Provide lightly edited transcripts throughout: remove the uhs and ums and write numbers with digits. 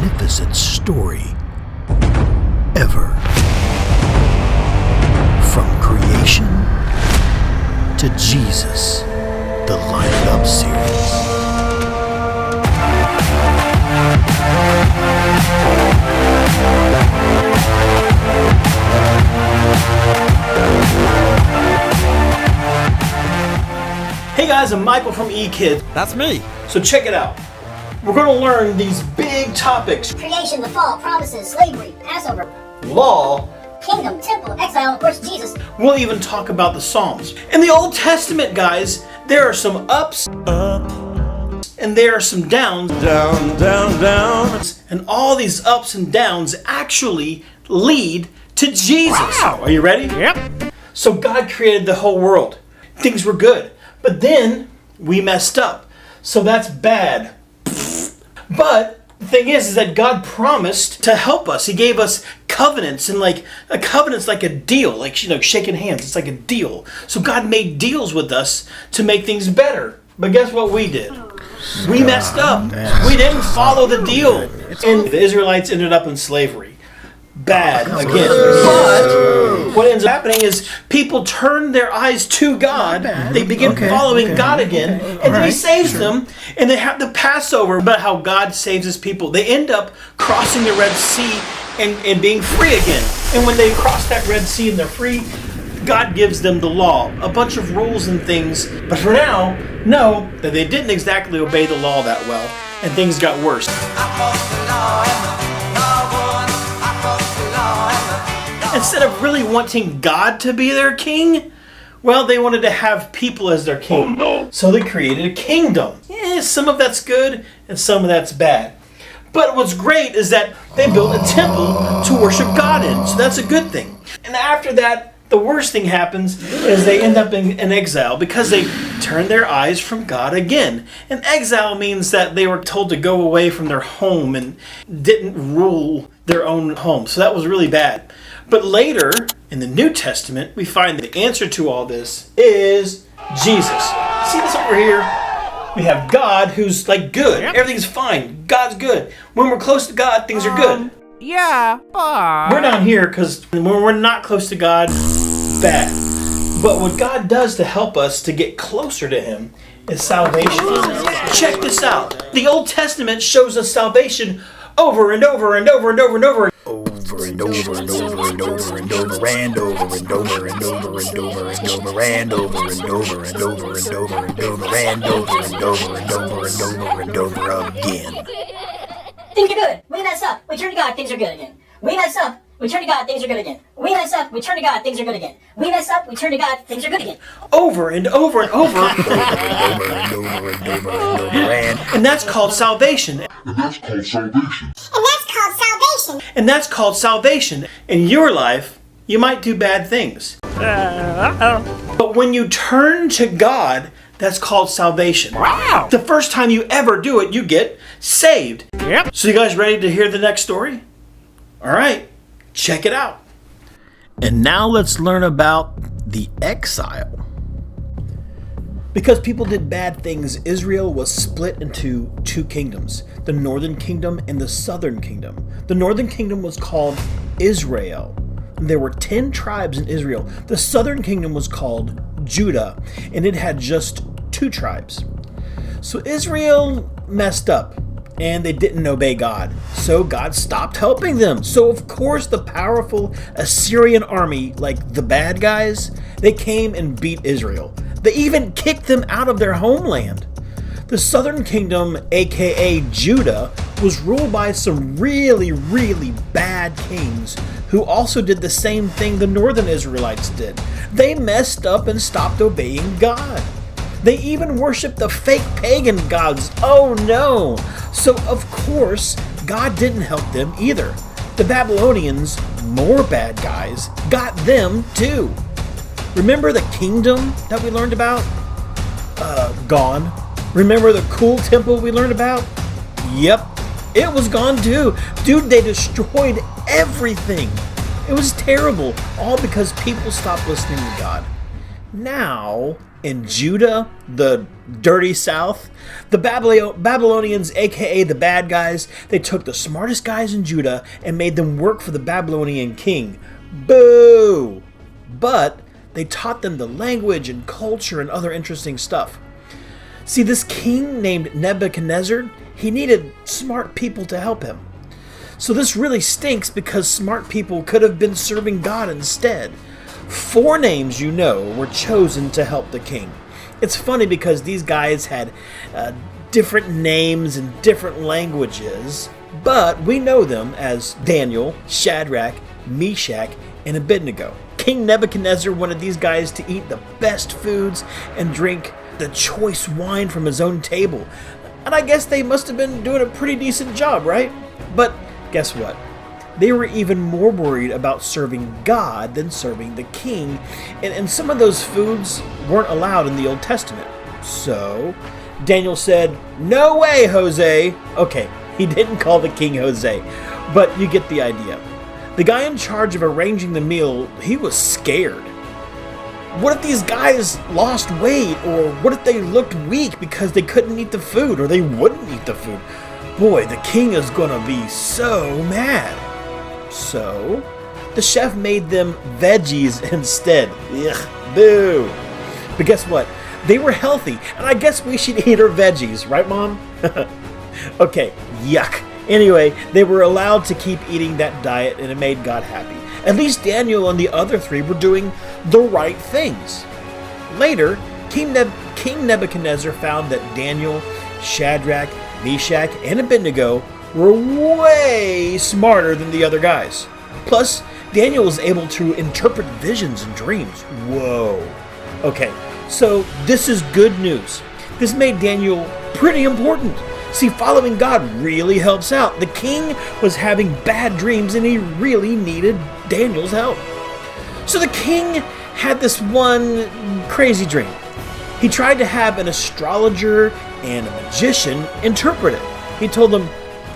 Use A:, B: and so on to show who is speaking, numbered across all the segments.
A: magnificent story ever. From creation to Jesus, the Line Up series.
B: Hey guys, I'm Michael from eKids.
C: That's me.
B: So check it out. We're going to learn these big topics:
D: creation, the fall, promises, slavery, Passover,
B: law,
D: kingdom, temple, exile, and of course Jesus.
B: We'll even talk about the Psalms. In the Old Testament, guys, there are some ups, and there are some downs.
C: Down, down, down.
B: And all these ups and downs actually lead to Jesus.
C: Wow.
B: Are you ready?
C: Yep.
B: So God created the whole world. Things were good. But then we messed up. So that's bad. But the thing is that God promised to help us. He gave us covenants, and like a covenant's like a deal, like, you know, shaking hands. It's like a deal. So God made deals with us to make things better. But guess what we did? We messed up. We didn't follow the deal. And the Israelites ended up in slavery. Bad again. But what ends up happening is people turn their eyes to God. They begin following God again, and then He saves them. And they have the Passover about how God saves His people. They end up crossing the Red Sea and being free again. And when they cross that Red Sea and they're free, God gives them the law, a bunch of rules and things. But for now, know that they didn't exactly obey the law that well, and things got worse. Instead of really wanting God to be their king, well, they wanted to have people as their king. Oh, no. So they created a kingdom. Some of that's good and some of that's bad. But what's great is that they built a temple to worship God in. So that's a good thing. And after that, the worst thing happens is they end up in exile because they turn their eyes from God again. And exile means that they were told to go away from their home and didn't rule their own home. So that was really bad. But later, in the New Testament, we find the answer to all this is Jesus. See this over here? We have God who's like good. Yep. Everything's fine. God's good. When we're close to God, things are good.
C: Yeah, but
B: we're down here because when we're not close to God, bad. But what God does to help us to get closer to Him is salvation. Check this out. The Old Testament shows us salvation over and over and over and over and over.
A: Over and over and over and over and over and over and over and over and over and over and over and over and over and over and over and over and over and over and over and over again.
D: Things are good. We mess up. We turn to God. Things are good again. We mess up. We turn to God. Things are good again. We mess up. We turn to God. Things are good again. We mess up. We turn to God. Things are good again.
B: Over and over and over. And that's called salvation. And that's called salvation. In your life, you might do bad things. But when you turn to God, that's called salvation.
C: Wow.
B: The first time you ever do it, you get saved.
C: Yep.
B: So you guys ready to hear the next story? All right, check it out.
A: And now let's learn about the exile.
B: Because people did bad things, Israel was split into two kingdoms, the northern kingdom and the southern kingdom. The northern kingdom was called Israel. There were 10 tribes in Israel. The southern kingdom was called Judah, and it had just 2 tribes. So Israel messed up, and they didn't obey God. So God stopped helping them. So of course the powerful Assyrian army, like the bad guys, they came and beat Israel. They even kicked them out of their homeland. The southern kingdom, aka Judah, was ruled by some really, really bad kings who also did the same thing the northern Israelites did. They messed up and stopped obeying God. They even worshiped the fake pagan gods. Oh no! So of course, God didn't help them either. The Babylonians, more bad guys, got them too. Remember the kingdom that we learned about? Gone. Remember the cool temple we learned about? Yep, it was gone too. Dude, they destroyed everything. It was terrible, all because people stopped listening to God. Now, In Judah, the dirty south, the Babylonians, aka the bad guys, they took the smartest guys in Judah and made them work for the Babylonian king. Boo! But they taught them the language and culture and other interesting stuff. See, this king named Nebuchadnezzar, he needed smart people to help him. So this really stinks because smart people could have been serving God instead. 4 names were chosen to help the king. It's funny because these guys had different names and different languages, but we know them as Daniel, Shadrach, Meshach, and Abednego. King Nebuchadnezzar wanted these guys to eat the best foods and drink the choice wine from his own table. And I guess they must have been doing a pretty decent job, right? But guess what? They were even more worried about serving God than serving the king, and some of those foods weren't allowed in the Old Testament. So Daniel said, "No way, Jose." Okay, he didn't call the king Jose, but you get the idea. The guy in charge of arranging the meal, he was scared. What if these guys lost weight, or what if they looked weak because they couldn't eat the food, or they wouldn't eat the food? Boy, the king is gonna be so mad. So, the chef made them veggies instead. Ugh, boo. But guess what? They were healthy, and I guess we should eat our veggies, right, Mom? Okay, yuck. Anyway, they were allowed to keep eating that diet, and it made God happy. At least Daniel and the other 3 were doing the right things. Later, King Nebuchadnezzar found that Daniel, Shadrach, Meshach, and Abednego were way smarter than the other guys. Plus, Daniel was able to interpret visions and dreams. Whoa. Okay, so this is good news. This made Daniel pretty important. See, following God really helps out. The king was having bad dreams and he really needed Daniel's help. So the king had this one crazy dream. He tried to have an astrologer and a magician interpret it. He told them,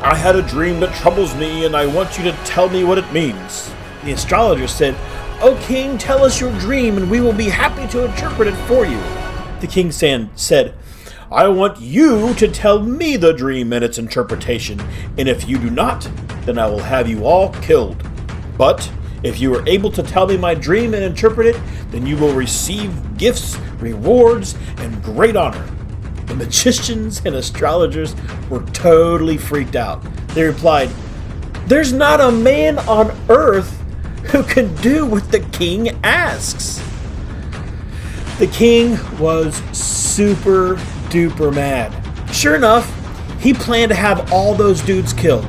B: "I had a dream that troubles me, and I want you to tell me what it means." The astrologer said, "O king, tell us your dream, and we will be happy to interpret it for you." The king said, "I want you to tell me the dream and its interpretation, and if you do not, then I will have you all killed. But if you are able to tell me my dream and interpret it, then you will receive gifts, rewards, and great honor." The magicians and astrologers were totally freaked out. They replied, "There's not a man on earth who can do what the king asks." The king was super duper mad. Sure enough, he planned to have all those dudes killed.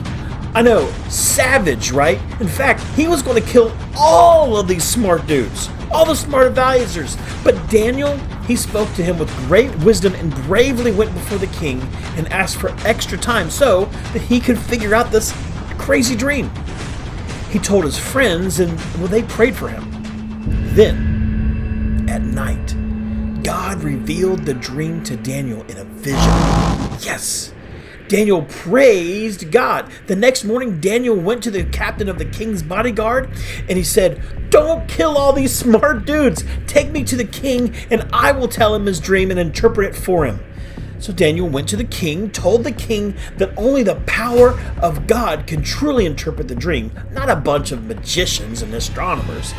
B: I know, savage, right? In fact, he was going to kill all of these smart dudes, all the smart advisors. But Daniel, he spoke to him with great wisdom and bravely went before the king and asked for extra time so that he could figure out this crazy dream. He told his friends and, well, they prayed for him. Then, at night, God revealed the dream to Daniel in a vision. Yes! Daniel praised God. The next morning, Daniel went to the captain of the king's bodyguard and he said, "Don't kill all these smart dudes. Take me to the king and I will tell him his dream and interpret it for him." So Daniel went to the king, told the king that only the power of God can truly interpret the dream, not a bunch of magicians and astronomers.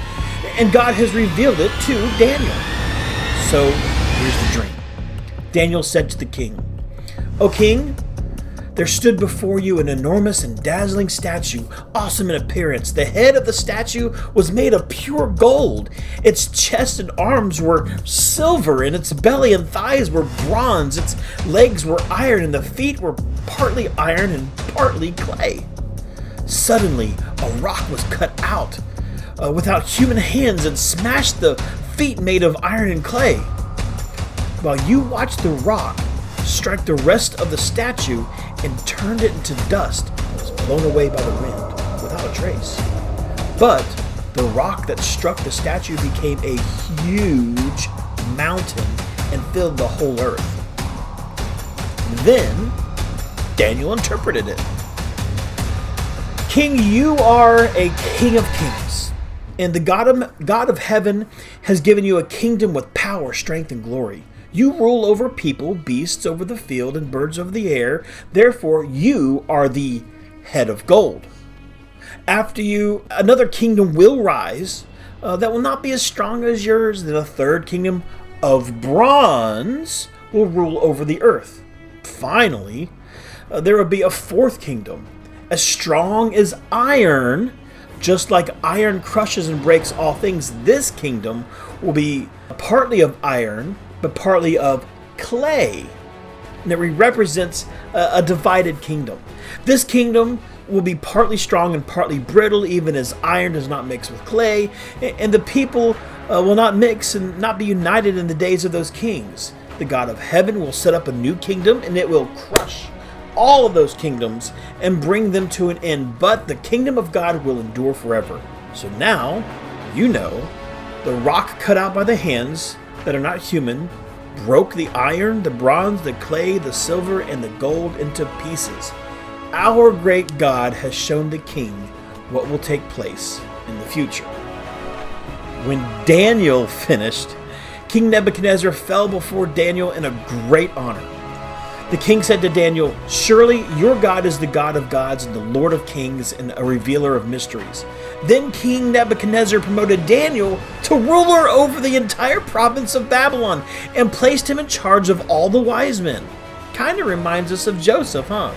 B: And God has revealed it to Daniel. So here's the dream. Daniel said to the king, "O king, there stood before you an enormous and dazzling statue, awesome in appearance. The head of the statue was made of pure gold. Its chest and arms were silver, and its belly and thighs were bronze. Its legs were iron, and the feet were partly iron and partly clay. Suddenly, a rock was cut out without human hands and smashed the feet made of iron and clay. While you watched the rock strike the rest of the statue and turned it into dust, it was blown away by the wind without a trace. But the rock that struck the statue became a huge mountain and filled the whole earth." Then Daniel interpreted it. "King, you are a king of kings, And the God of heaven has given you a kingdom with power, strength, and glory. You rule over people, beasts over the field, and birds over the air. Therefore, you are the head of gold. After you, another kingdom will rise that will not be as strong as yours. Then a third kingdom of bronze will rule over the earth. Finally, there will be a fourth kingdom, as strong as iron. Just like iron crushes and breaks all things, this kingdom will be partly of iron, but partly of clay. And it represents a divided kingdom. This kingdom will be partly strong and partly brittle, even as iron does not mix with clay. And the people will not mix and not be united in the days of those kings. The God of heaven will set up a new kingdom, and it will crush all of those kingdoms and bring them to an end. But the kingdom of God will endure forever. So now, you know, the rock cut out by the hands that are not human broke the iron, the bronze, the clay, the silver, and the gold into pieces. Our great God has shown the king what will take place in the future. When Daniel finished, King Nebuchadnezzar fell before Daniel in a great honor. The king said to Daniel, "Surely your God is the God of gods and the Lord of kings and a revealer of mysteries." Then King Nebuchadnezzar promoted Daniel to ruler over the entire province of Babylon and placed him in charge of all the wise men. Kind of reminds us of Joseph, huh?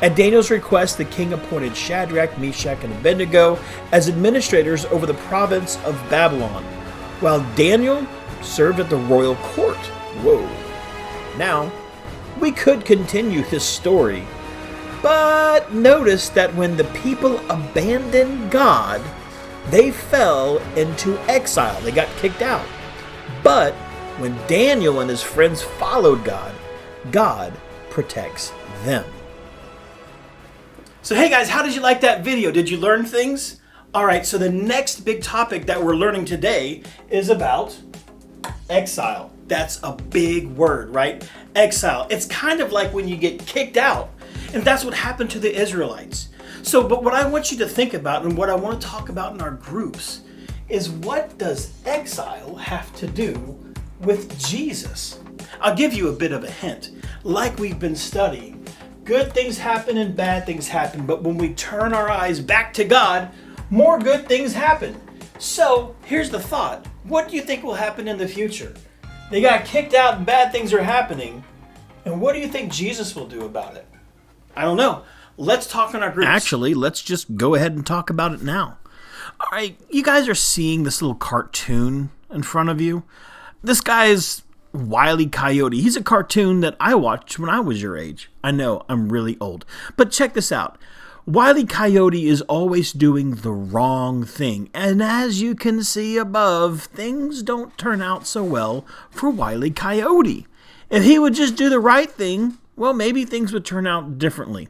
B: At Daniel's request, the king appointed Shadrach, Meshach, and Abednego as administrators over the province of Babylon, while Daniel served at the royal court. Whoa. Now, we could continue this story, but notice that when the people abandoned God, they fell into exile. They got kicked out. But when Daniel and his friends followed God, God protects them. So hey guys, how did you like that video? Did you learn things? Alright, so the next big topic that we're learning today is about exile. That's a big word, right? Exile. It's kind of like when you get kicked out. And that's what happened to the Israelites. But what I want you to think about and what I want to talk about in our groups is, what does exile have to do with Jesus? I'll give you a bit of a hint. Like we've been studying, good things happen and bad things happen, but when we turn our eyes back to God, more good things happen. So here's the thought. What do you think will happen in the future? They got kicked out and bad things are happening. And what do you think Jesus will do about it? I don't know. Let's talk in our groups. Actually, let's just go ahead and talk about it now. All right, you guys are seeing this little cartoon in front of you. This guy is Wile E. Coyote. He's a cartoon that I watched when I was your age. I know, I'm really old. But check this out. Wile E. Coyote is always doing the wrong thing. And as you can see above, things don't turn out so well for Wile E. Coyote. If he would just do the right thing, well, maybe things would turn out differently.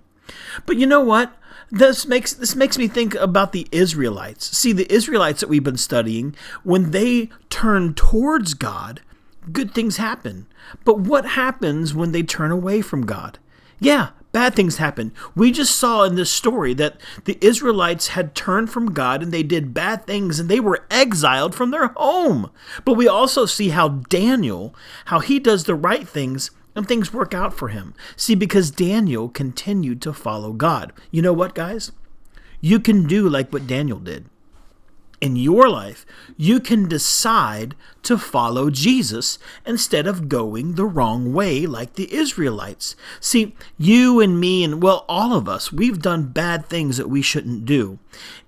B: But you know what? This makes me think about the Israelites. See, the Israelites that we've been studying, when they turn towards God, good things happen. But what happens when they turn away from God? Yeah, bad things happen. We just saw in this story that the Israelites had turned from God and they did bad things and they were exiled from their home. But we also see how Daniel, how he does the right things and things work out for him. See, because Daniel continued to follow God. You know what, guys? You can do like what Daniel did. In your life, you can decide to follow Jesus instead of going the wrong way like the Israelites. See, you and me and, well, all of us, we've done bad things that we shouldn't do.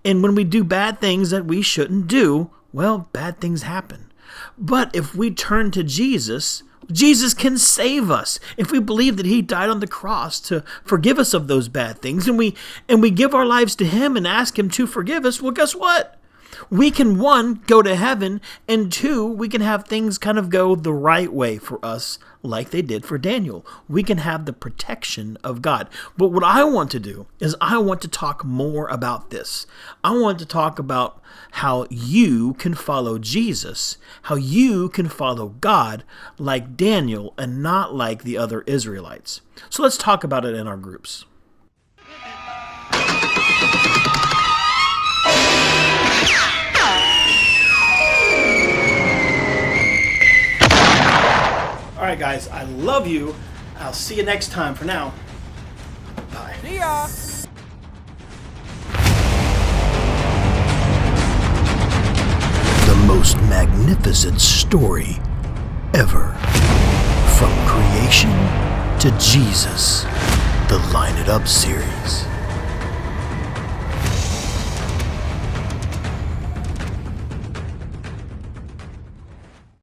B: And when we do bad things that we shouldn't do, well, bad things happen. But if we turn to Jesus, Jesus can save us. If we believe that he died on the cross to forgive us of those bad things, and we give our lives to him and ask him to forgive us, well, guess what? We can, one, go to heaven, and two, we can have things kind of go the right way for us like they did for Daniel. We can have the protection of God. But what I want to do is I want to talk more about this. I want to talk about how you can follow Jesus, how you can follow God like Daniel and not like the other Israelites. So let's talk about it in our groups. right, guys, I love you. I'll see you next time. For now, bye.
C: See ya.
A: The most magnificent story ever. From creation to Jesus, the Line It Up series.